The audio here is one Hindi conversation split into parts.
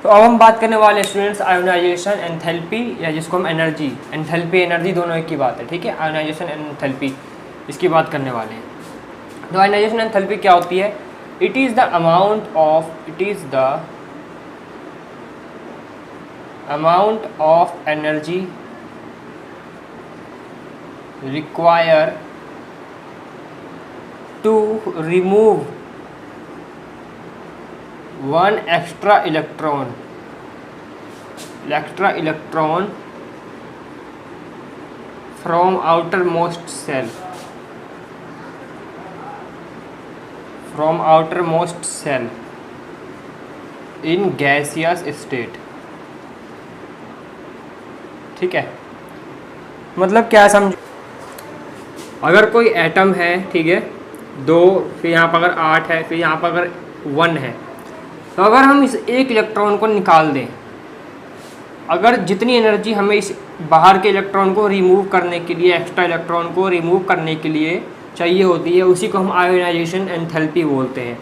तो अब हम बात करने वाले स्टूडेंट्स आयोनाइजेशन, एंथैल्पी, या जिसको हम एनर्जी, एंथैल्पी एनर्जी दोनों एक ही बात है, ठीक है। आयोनाइजेशन एंथैल्पी इसकी बात करने वाले हैं। तो आयोनाइजेशन एंथैल्पी क्या होती है? It is the amount of energy require to remove one extra electron from outermost cell in gaseous state। ठीक है, मतलब क्या समझ, अगर कोई एटम है, ठीक है, 2, फिर यहाँ पर अगर 8 है, फिर यहाँ पर अगर 1 है, तो अगर हम इस एक इलेक्ट्रॉन को निकाल दें, अगर जितनी एनर्जी हमें इस बाहर के इलेक्ट्रॉन को रिमूव करने के लिए, एक्स्ट्रा इलेक्ट्रॉन को रिमूव करने के लिए चाहिए होती है, उसी को हम आयोनाइजेशन एंथैल्पी बोलते हैं।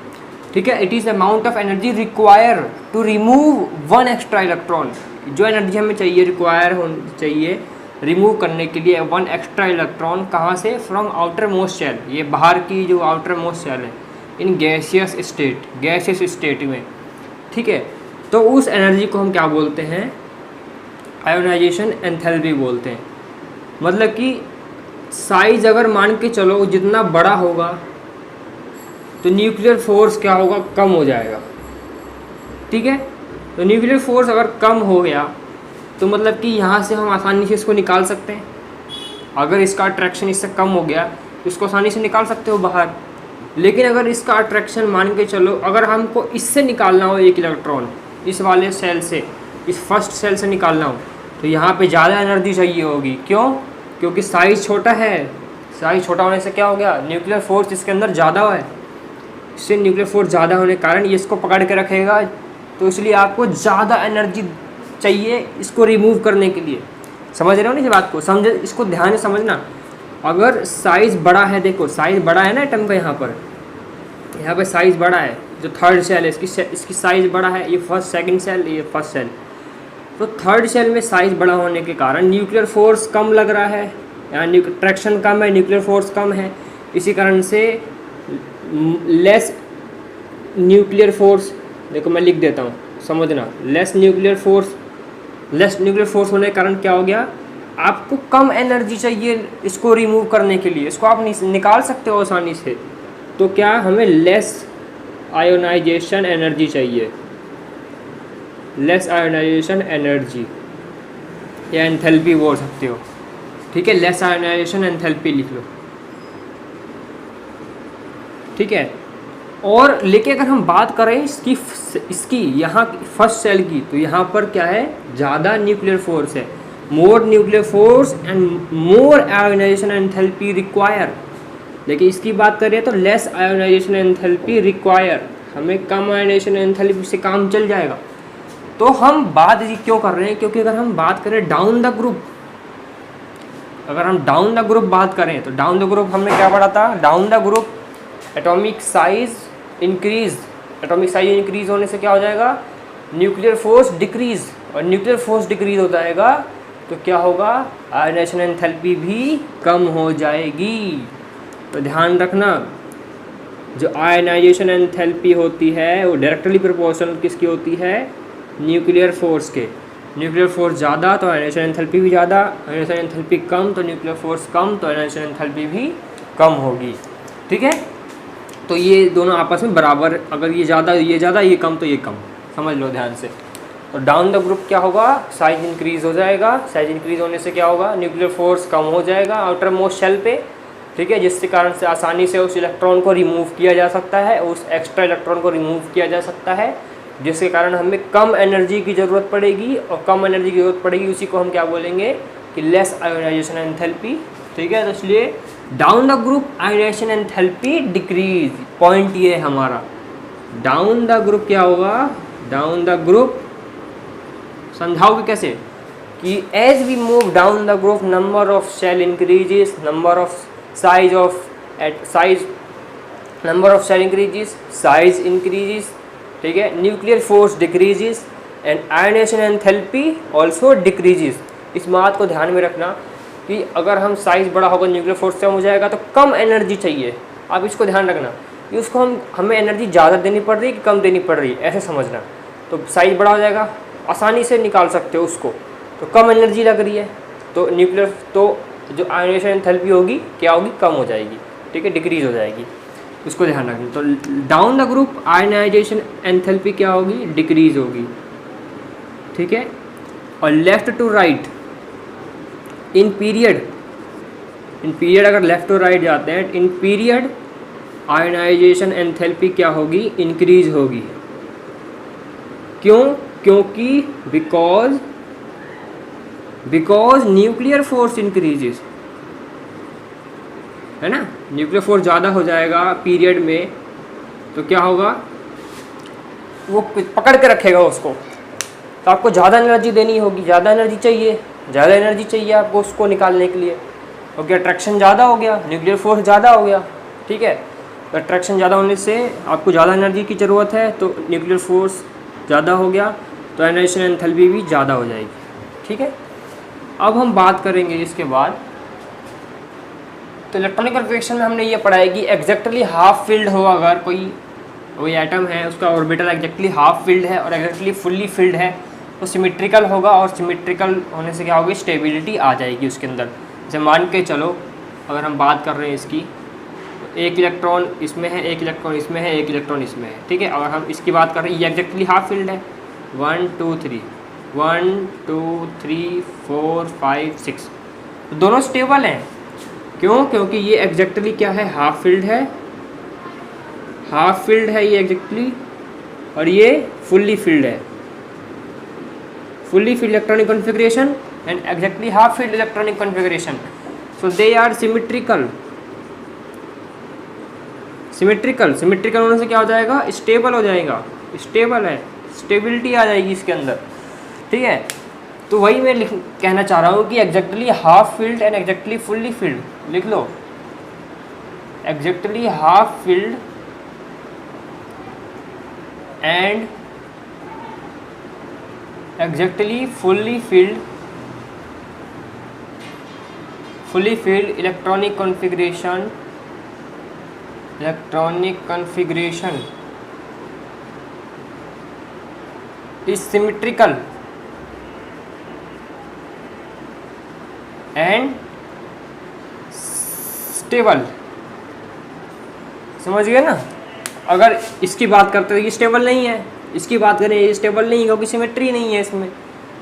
ठीक है, it is amount of energy require to remove one extra electron. जो एनर्जी हमें चाहिए, रिक्वायर होनी चाहिए रिमूव करने के लिए वन एक्स्ट्रा इलेक्ट्रॉन, कहाँ से? फ्रॉम आउटर मोस्ट सेल, ये बाहर की जो आउटर मोस्ट सेल है, इन गैसियस स्टेट में। ठीक है, तो उस एनर्जी को हम क्या बोलते हैं? आयोनाइजेशन एंथैल्पी बोलते हैं। मतलब कि साइज अगर मान के चलो जितना बड़ा होगा तो न्यूक्लियर फोर्स क्या होगा? कम हो जाएगा। ठीक है, तो न्यूक्लियर फोर्स अगर कम हो गया तो मतलब कि यहाँ से हम आसानी से इसको निकाल सकते हैं। अगर इसका अट्रैक्शन इससे कम हो गया तो इसको आसानी से निकाल सकते हो बाहर। लेकिन अगर इसका अट्रैक्शन मान के चलो, अगर हमको इससे निकालना हो एक इलेक्ट्रॉन, इस वाले सेल से, इस फर्स्ट सेल से निकालना हो, तो यहाँ पे ज़्यादा एनर्जी चाहिए होगी। क्यों? क्योंकि साइज़ छोटा है। साइज़ छोटा होने से क्या हो गया? न्यूक्लियर फोर्स इसके अंदर ज़्यादा है। इससे न्यूक्लियर फोर्स ज़्यादा होने के कारण ये इसको पकड़ के रखेगा, तो इसलिए आपको ज़्यादा एनर्जी चाहिए इसको रिमूव करने के लिए। समझ रहे हो ना इस बात को? समझ, इसको ध्यान से समझना। अगर साइज़ बड़ा है, देखो साइज़ बड़ा है ना एटम का, यहाँ पर साइज़ बड़ा है। जो थर्ड सेल है इसकी साइज़ बड़ा है, ये फर्स्ट सेकंड सेल, ये फर्स्ट सेल। तो थर्ड सेल में साइज़ बड़ा होने के कारण न्यूक्लियर फोर्स कम लग रहा है, यानी ट्रैक्शन कम है, न्यूक्लियर फोर्स कम है। इसी कारण से लेस न्यूक्लियर फोर्स, देखो मैं लिख देता हूँ, समझना। लेस न्यूक्लियर फोर्स होने के कारण क्या हो गया? आपको कम एनर्जी चाहिए इसको रिमूव करने के लिए। इसको आप निकाल सकते हो आसानी से, तो क्या हमें लेस आयोनाइजेशन एनर्जी चाहिए, लेस आयोनाइजेशन एनर्जी, या एंथैल्पी बोल सकते हो। ठीक है, लेस आयोनाइजेशन एंथैल्पी लिख लो। ठीक है, और लेके अगर हम बात करें इसकी यहाँ फर्स्ट सेल की, तो यहाँ पर क्या है? ज़्यादा न्यूक्लियर फोर्स है, more nuclear force and more ionisation enthalpy require. लेकिन इसकी बात करें तो लेस आयोनाइजेशन एंथैल्पी रिक्वायर, हमें कम आयोनाइजेशन एंथैल्पी से काम चल जाएगा। तो हम बात ये क्यों कर रहे हैं? क्योंकि अगर हम बात करें डाउन द ग्रुप, अगर हम डाउन द ग्रुप बात करें, तो डाउन द ग्रुप हमने क्या पढ़ा था? Down the group atomic size increase होने से क्या हो जाएगा? न्यूक्लियर फोर्स डिक्रीज, और न्यूक्लियर फोर्स डिक्रीज हो जाएगा तो क्या होगा? आयोनाइजेशन एंथैल्पी भी कम हो जाएगी। तो ध्यान रखना, जो आयोनाइजेशन एंथैल्पी होती है वो डायरेक्टली प्रोपोर्शनल किसकी होती है? न्यूक्लियर फोर्स के। न्यूक्लियर फोर्स ज़्यादा तो आयोनाइजेशन एंथैल्पी भी ज़्यादा, आयोनाइजेशन एंथैल्पी कम तो न्यूक्लियर फोर्स कम, तो आयोनाइजेशन एंथैल्पी भी कम होगी। ठीक है, तो ये दोनों आपस में बराबर, अगर ये ज़्यादा ये कम तो ये कम, समझ लो ध्यान से। तो डाउन द ग्रुप क्या होगा? साइज इंक्रीज हो जाएगा। साइज इंक्रीज होने से क्या होगा? न्यूक्लियर फोर्स कम हो जाएगा आउटर मोस्ट शेल पे। ठीक है, जिसके कारण से आसानी से उस इलेक्ट्रॉन को रिमूव किया जा सकता है, उस एक्स्ट्रा इलेक्ट्रॉन को रिमूव किया जा सकता है, जिसके कारण हमें कम एनर्जी की ज़रूरत पड़ेगी, और कम एनर्जी की ज़रूरत पड़ेगी उसी को हम क्या बोलेंगे? कि लेस आयोनाइजेशन एंथैल्पी। ठीक है, तो इसलिए down the group ionization enthalpy decrease. Point ये है हमारा, डाउन द ग्रुप क्या होगा? डाउन द ग्रुप समझाओगे कैसे? कि as we move down the group number of cell increases, number of size increases, size increases. ठीक है, nuclear force decreases, and ionization enthalpy also decreases. इस बात को ध्यान में रखना कि अगर हम साइज़ बड़ा होगा न्यूक्लियर फोर्स कम हो जाएगा, तो कम एनर्जी चाहिए। आप इसको ध्यान रखना कि उसको हमें एनर्जी ज़्यादा देनी पड़ रही है कि कम देनी पड़ रही है, ऐसे समझना। तो साइज़ बड़ा हो जाएगा, आसानी से निकाल सकते हो उसको, तो कम एनर्जी लग रही है तो न्यूक्लियर, तो जो आयोनाइजेशन एंथैल्पी होगी क्या होगी, कम हो जाएगी, ठीक है, डिक्रीज हो जाएगी। उसको ध्यान रखना। तो down the group ionization enthalpy क्या होगी, डिक्रीज होगी, ठीक है। और left to right in period अगर लेफ्ट टू राइट जाते हैं, इन पीरियड आयोनाइजेशन एंथैल्पी क्या होगी, इंक्रीज होगी। क्यों? क्योंकि बिकॉज न्यूक्लियर फोर्स इंक्रीजेस, है ना। न्यूक्लियर फोर्स ज़्यादा हो जाएगा पीरियड में, तो क्या होगा, वो पकड़ के रखेगा उसको, तो आपको ज़्यादा एनर्जी देनी होगी, ज़्यादा एनर्जी चाहिए आपको उसको निकालने के लिए। हो गया अट्रैक्शन ज़्यादा हो गया, न्यूक्लियर फोर्स ज़्यादा हो गया, ठीक है। तो अट्रैक्शन ज़्यादा होने से आपको ज़्यादा एनर्जी की ज़रूरत है, तो न्यूक्लियर फोर्स ज़्यादा हो गया, तो आयोनाइजेशन एंथैल्पी भी ज़्यादा हो जाएगी, ठीक है। अब हम बात करेंगे इसके बाद, तो इलेक्ट्रॉनिक कन्फिग्रेशन में हमने ये पढ़ा है कि एग्जैक्टली हाफ फिल्ड हो, अगर कोई एटम है उसका ऑर्बिटल एग्जैक्टली हाफ फिल्ड है और एग्जैक्टली फुल्ली फिल्ड है, तो सिमेट्रिकल होगा, और सिमेट्रिकल होने से क्या होगी, स्टेबिलिटी आ जाएगी उसके अंदर। जैसे मान के चलो, अगर हम बात कर रहे हैं इसकी, तो एक इलेक्ट्रॉन इसमें है, एक इलेक्ट्रॉन इसमें है, एक इलेक्ट्रॉन इसमें है, ठीक है। अगर हम इसकी बात कर रहे हैं, ये एग्जैक्टली हाफ फील्ड है, 1 2 3 1 2 3 4 5 6, तो दोनों स्टेबल हैं। क्यों? क्योंकि ये एग्जैक्टली क्या है, हाफ फील्ड है, ये एग्जैक्टली, और ये फुल्ली फील्ड है, fully filled electronic configuration and exactly half filled electronic configuration, so they are symmetrical होने से क्या हो जाएगा, स्टेबल हो जाएगा, स्टेबल है, स्टेबिलिटी आ जाएगी इसके अंदर, ठीक है। तो वही मैं कहना चाह रहा हूँ कि exactly half filled and exactly fully filled लिख लो, exactly half filled and exactly fully filled electronic configuration is symmetrical and stable। समझ गए ना। अगर इसकी बात करते हैं, ये स्टेबल नहीं है, इसकी बात करें ये स्टेबल नहीं है क्योंकि सिमेट्री नहीं है इसमें,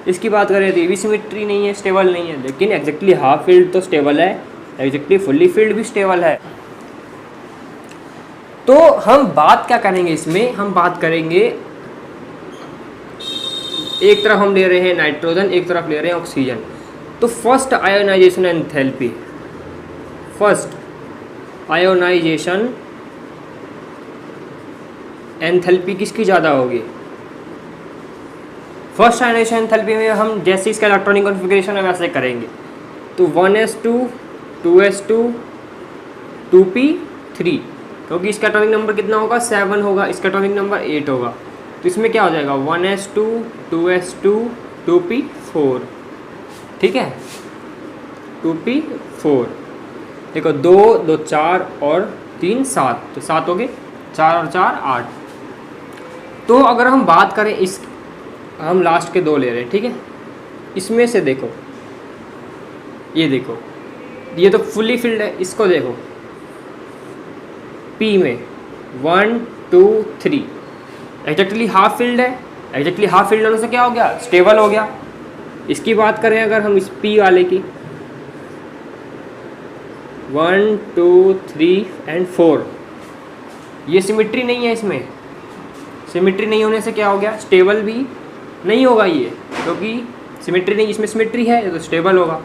इसकी बात करें तो ये भी सिमेट्री नहीं है, स्टेबल नहीं है। लेकिन एग्जैक्टली हाफ फील्ड तो स्टेबल है, एग्जैक्टली फुल्ली फील्ड भी स्टेबल है। तो हम बात क्या करेंगे इसमें, हम बात करेंगे, एक तरफ हम ले रहे हैं नाइट्रोजन, एक तरफ ले रहे हैं ऑक्सीजन। तो फर्स्ट आयोनाइजेशन एंथैल्पी किसकी ज़्यादा होगी? फर्स्ट आयोनाइजेशन एंथैल्पी में हम जैसे इसका इलेक्ट्रॉनिक कॉन्फ़िगरेशन है वैसे करेंगे। तो 1s2 2s2 2p3, क्योंकि इसका एटॉमिक नंबर कितना होगा, 7 होगा, इसका एटॉमिक नंबर 8 होगा। तो इसमें क्या हो जाएगा, 1s2 2s2 2p4, ठीक है, 2p4। देखो 2 2 4 और 3 7, तो 7 हो गए, 4 और 4 8। तो अगर हम बात करें इस, हम लास्ट के 2 ले रहे हैं, ठीक है। इसमें से देखो, ये देखो, ये तो फुल्ली फिल्ड है, इसको देखो P में 1 2 3 एग्जैक्टली हाफ फील्ड है, एग्जैक्टली हाफ फील्ड होने से क्या हो गया, स्टेबल हो गया। इसकी बात करें अगर हम इस P वाले की, 1 2 3 एंड 4, ये सिमेट्री नहीं है, इसमें सिमेट्री नहीं होने से क्या हो गया, स्टेबल भी नहीं होगा ये, क्योंकि सिमेट्री नहीं, इसमें सिमेट्री है तो स्टेबल होगा।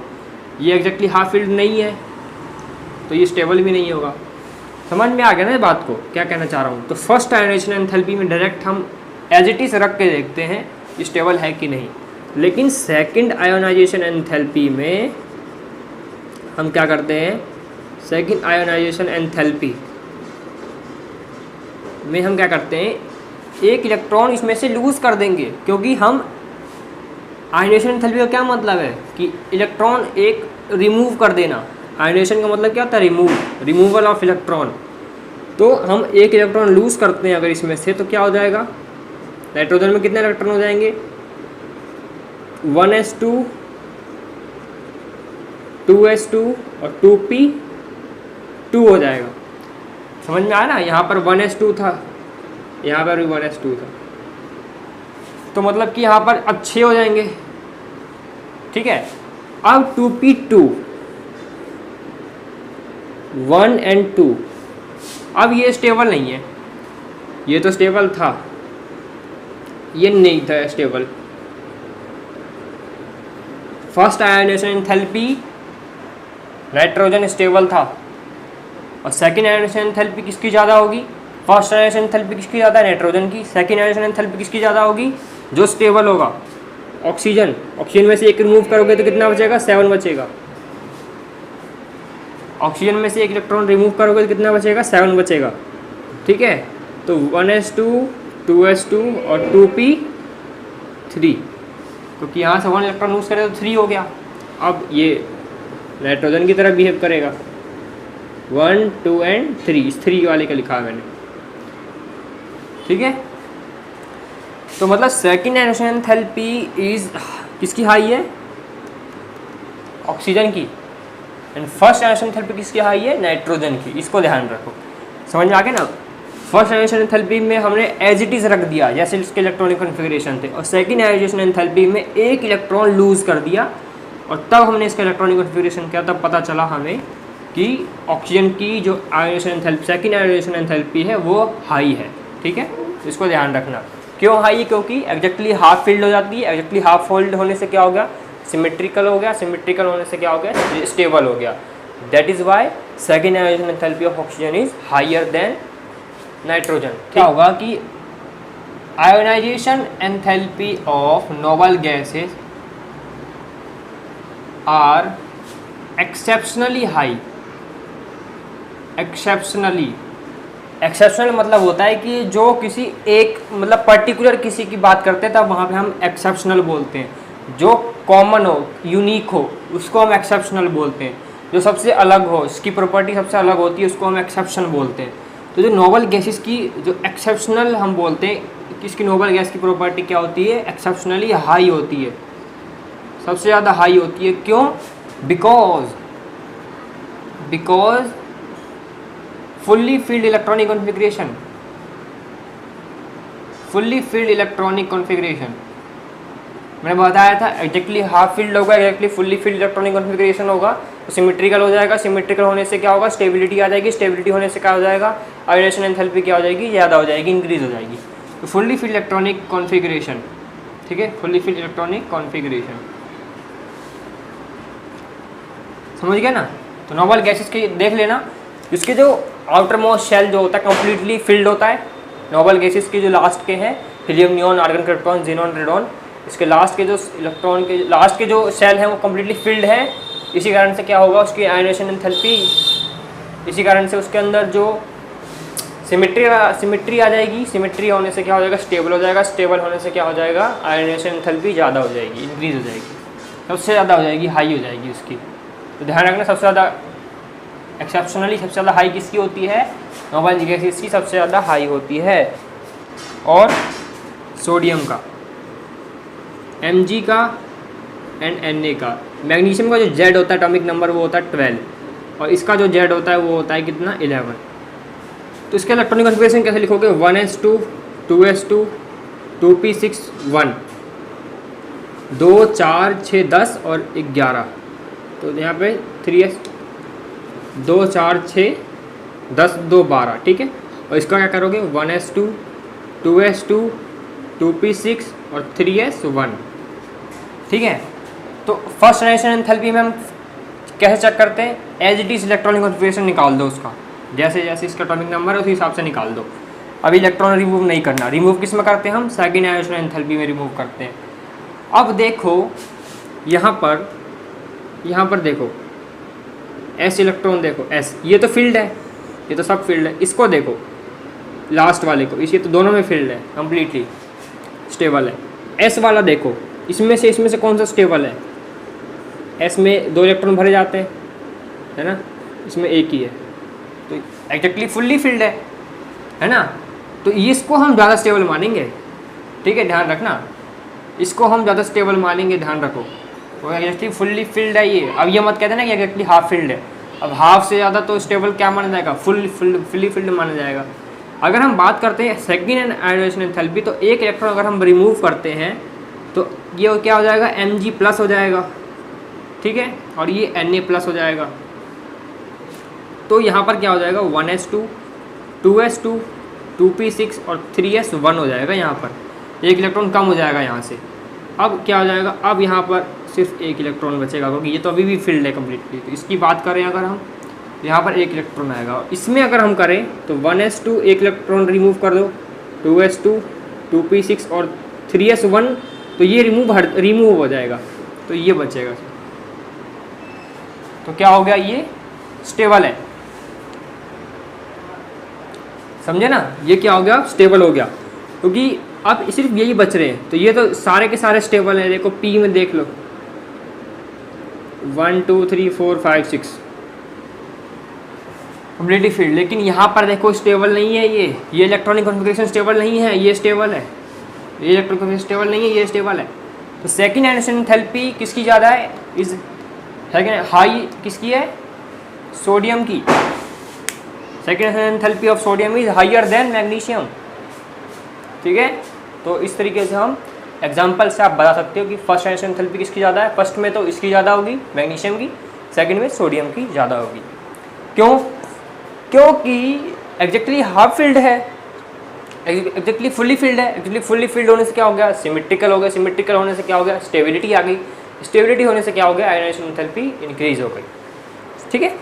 ये एग्जैक्टली हाफ फील्ड नहीं है तो ये स्टेबल भी नहीं होगा। समझ में आ गया ना ये बात को, क्या कहना चाह रहा हूँ। तो फर्स्ट आयोनाइजेशन एंथैल्पी में डायरेक्ट हम एज इट इज़ रख के देखते हैं कि स्टेबल है कि नहीं। लेकिन सेकंड आयोनाइजेशन एंथैल्पी में हम क्या करते हैं, सेकंड आयोनाइजेशन एंथैल्पी में हम क्या करते हैं, एक इलेक्ट्रॉन इसमें से लूज़ कर देंगे, क्योंकि हम आयनाइजेशन एंथैल्पी का क्या मतलब है कि इलेक्ट्रॉन एक रिमूव कर देना। आयनाइजेशन का मतलब क्या होता है? Removal of electron. तो हम एक इलेक्ट्रॉन लूज़ करते हैं अगर इसमें से, तो क्या हो जाएगा? नाइट्रोजन में कितने इलेक्ट्रॉन हो जाएंगे? 1s2 2s2 और 2p2 हो जाएगा। समझ में आया ना? यहाँ पर 1s2 था, यहाँ पर भी 1s2 था, तो मतलब कि यहाँ पर अब 6 हो जाएंगे। ठीक है, अब 2p2 1 और 2, अब ये स्टेबल नहीं है, ये तो स्टेबल था, ये नहीं था stable. First ionization enthalpy nitrogen stable था, और सेकेंड आयोनाइजेशन एंथैल्पी किसकी ज़्यादा होगी? फर्स्ट आयोनाइजेशन एंथैल्पी किसकी ज़्यादा है? नाइट्रोजन की। सेकेंड आयोनाइजेशन एंथैल्पी किसकी ज़्यादा होगी? जो स्टेबल होगा, ऑक्सीजन। ऑक्सीजन में से एक रिमूव करोगे तो कितना बचेगा? 7 बचेगा। ऑक्सीजन में से एक इलेक्ट्रॉन रिमूव करोगे तो कितना बचेगा? 7 बचेगा। ठीक है, तो 1s2 2s2 और 2p3, क्योंकि यहाँ से 1 इलेक्ट्रॉन लूज करे तो 3 हो गया। अब ये नाइट्रोजन की तरह बिहेव करेगा, 1 2 और 3, इस 3 वाले का लिखा है मैंने। ठीक है, तो मतलब सेकेंड आयोनाइजेशन एंथैल्पी इज किसकी हाई है? ऑक्सीजन की। एंड फर्स्ट आयोनाइजेशन एंथैल्पी किसकी हाई है? नाइट्रोजन की। इसको ध्यान रखो, समझ में आ गया ना? फर्स्ट आयोनाइजेशन एंथैल्पी में हमने एज इट इज़ रख दिया जैसे इसके इलेक्ट्रॉनिक कॉन्फ़िगरेशन थे, और सेकेंड आयोनाइजेशन एंथैल्पी में एक इलेक्ट्रॉन लूज़ कर दिया, और तब हमने इसका इलेक्ट्रॉनिक कॉन्फ़िगरेशन किया, तब पता चला हमें कि ऑक्सीजन की जो ionisation enthalpy, second ionization enthalpy है वो हाई है। ठीक है, इसको ध्यान रखना। क्यों हाई? क्योंकि एग्जैक्टली हाफ फिल्ड हो जाती है। एग्जैक्टली हाफ फोल्ड होने से क्या हो गया? सिमेट्रिकल हो गया। सिमेट्रिकल होने से क्या हो गया? स्टेबल हो गया। That is why second ionization enthalpy of oxygen is higher than nitrogen. क्या होगा कि ionization enthalpy of noble gases are exceptionally high. Exceptional मतलब होता है कि जो किसी एक मतलब पर्टिकुलर किसी की बात करते हैं तब वहाँ पे हम एक्सेप्शनल बोलते हैं। जो कॉमन हो, यूनिक हो, उसको हम एक्सेप्शनल बोलते हैं। जो सबसे अलग हो, इसकी प्रॉपर्टी सबसे अलग होती है, उसको हम एक्सेप्शन बोलते हैं। तो जो नोबल गैसेस की जो एक्सेप्शनल हम बोलते हैं, इसकी नोबल गैस की प्रॉपर्टी क्या होती है? एक्सेप्शनली हाई होती है, सबसे ज़्यादा हाई होती है। क्यों? Because fully filled electronic configuration मैंने बताया था। एग्जैक्टली हाफ फील्ड होगा, exactly fully filled electronic configuration होगा, तो सिमेट्रिकल हो जाएगा। सिमेट्रिकल होने से क्या होगा? स्टेबिलिटी आ जाएगी। स्टेबिलिटी होने से क्या हो जाएगा? आयोनाइजेशन एंथैल्पी क्या हो जाएगी? ज़्यादा हो जाएगी, इंक्रीज हो जाएगी। तो फुल्ली फील्ड इलेक्ट्रॉनिक कॉन्फ़िगरेशन, ठीक है, फुल्ली फील्ड इलेक्ट्रॉनिक कॉन्फ़िगरेशन, समझ गया ना? तो नोबल गैसेस के देख लेना, इसके जो आउटर मोस्ट शेल जो होता है कम्प्लीटली फिल्ड होता है। नोबल गैसेस के जो लास्ट के हैं, helium, neon, argon, krypton, xenon, radon, इसके लास्ट के जो इलेक्ट्रॉन के लास्ट के जो शेल हैं वो कम्प्लीटली फिल्ड है। इसी कारण से क्या होगा? उसकी आयोनाइजेशन एंथैल्पी, इसी कारण से उसके अंदर जो सिमेट्री आ जाएगी। सिमेट्री होने से क्या हो जाएगा? स्टेबल हो जाएगा। स्टेबल होने से क्या हो जाएगा? आयोनाइजेशन एंथैल्पी ज़्यादा हो जाएगी, इंक्रीज हो जाएगी, सबसे ज़्यादा हो जाएगी, हाई हो जाएगी उसकी। तो ध्यान रखना, सबसे ज़्यादा एक्सेप्शनली सबसे ज़्यादा हाई किसकी होती है? नोबल गैसेस की सबसे ज़्यादा हाई होती है। और सोडियम का, Mg का एंड Na का। मैग्नीशियम का जो Z होता है एटॉमिक नंबर वो होता है 12, और इसका जो Z होता है वो होता है कितना? 11। तो इसके इलेक्ट्रॉनिक कॉन्फ़िगरेशन कैसे लिखोगे? 1s2 2s2 2p6 1 2 4 6 10 और 11। तो यहाँ पे 3s 2 4 6 10 2 12, ठीक है। और इसका क्या करोगे? 1s2 2s2 2p6 और 3s1, ठीक है। तो फर्स्ट आयोनाइजेशन एंथैल्पी में हम कैसे चेक करते हैं? As it is electronic configuration निकाल दो उसका, जैसे जैसे इसका एटॉमिक नंबर है उसी हिसाब से निकाल दो। अभी इलेक्ट्रॉन रिमूव नहीं करना। रिमूव किस में करते हैं? हम सेकेंड आयोनाइजेशन एंथैल्पी में रिमूव करते हैं। अब देखो यहाँ पर देखो S इलेक्ट्रॉन, देखो S, ये तो फील्ड है, ये तो सब फील्ड है। इसको देखो, लास्ट वाले को, इसी तो दोनों में फील्ड है, कम्प्लीटली स्टेबल है। एस वाला देखो, इसमें से कौन सा स्टेबल है? एस में 2 इलेक्ट्रॉन भरे जाते हैं, है ना, इसमें एक ही है, तो एग्जैक्टली फुल्ली फील्ड है ना। तो इसको हम ज़्यादा स्टेबल मानेंगे, ठीक है, ध्यान रखना, इसको हम ज़्यादा स्टेबल मानेंगे, ध्यान रखो। तो एग्जैक्टली फुल्ली फील्ड है ये। अब ये मत कहते ना कि एग्जैक्टली हाफ फील्ड है। अब हाफ से ज़्यादा तो स्टेबल क्या माना जाएगा? फुल्ली फील्ड माना जाएगा। अगर हम बात करते हैं सेकेंड आयोनाइजेशन एंथैल्पी, तो एक इलेक्ट्रॉन अगर हम रिमूव करते हैं तो ये क्या हो जाएगा? Mg+ हो जाएगा, ठीक है, और ये Na+ हो जाएगा। तो यहाँ पर क्या हो जाएगा? 1s2, 2s2, 2p6 और 3s1 हो जाएगा। यहाँ पर एक इलेक्ट्रॉन कम हो जाएगा यहाँ से। अब क्या हो जाएगा? अब यहाँ पर सिर्फ एक इलेक्ट्रॉन बचेगा, क्योंकि ये तो अभी भी फील्ड है कम्प्लीटली। तो इसकी बात करें अगर हम, यहाँ पर एक इलेक्ट्रॉन आएगा। इसमें अगर हम करें तो 1s2 एक इलेक्ट्रॉन रिमूव कर दो, 2s2, 2p6 और 3s1, तो ये रिमूव हो जाएगा, तो ये बचेगा। तो क्या हो गया? ये स्टेबल है, समझे ना? ये क्या हो गया? स्टेबल हो गया, क्योंकि अब सिर्फ यही बच रहे हैं। तो ये तो सारे के सारे स्टेबल हैं। देखो P में देख लो, 1 2 3 4 5 6 कम्प्लीटली फील्ड। लेकिन यहाँ पर देखो स्टेबल नहीं है, ये इलेक्ट्रॉनिक कॉन्फ़िगरेशन स्टेबल नहीं है, ये स्टेबल है। ये इलेक्ट्रॉनिक कॉन्फ़िगरेशन स्टेबल नहीं है, ये स्टेबल है। तो सेकेंड आयोनाइजेशन एंथैल्पी किसकी ज़्यादा है? इस सेकेंड हाई किसकी है? सोडियम की। Second enthalpy of sodium is higher than magnesium, ठीक है। तो इस तरीके से हम एग्जाम्पल से आप बता सकते हो कि फर्स्ट आयोनाइजेशन एंथैल्पी किसकी ज़्यादा है। फर्स्ट में तो इसकी ज़्यादा होगी, मैग्नीशियम की। सेकंड में सोडियम की ज़्यादा होगी। क्यों? क्योंकि एग्जैक्टली हाफ फील्ड है, एग्जैक्टली फुल्ली फील्ड है। एग्जैक्टली फुल्ली फील्ड होने से क्या हो गया? सिमेट्रिकल हो गया। सिमेट्रिकल होने से क्या हो गया? स्टेबिलिटी आ गई। स्टेबिलिटी होने से क्या हो गया? आयोनाइजेशन एंथैल्पी इंक्रीज हो गई, ठीक है।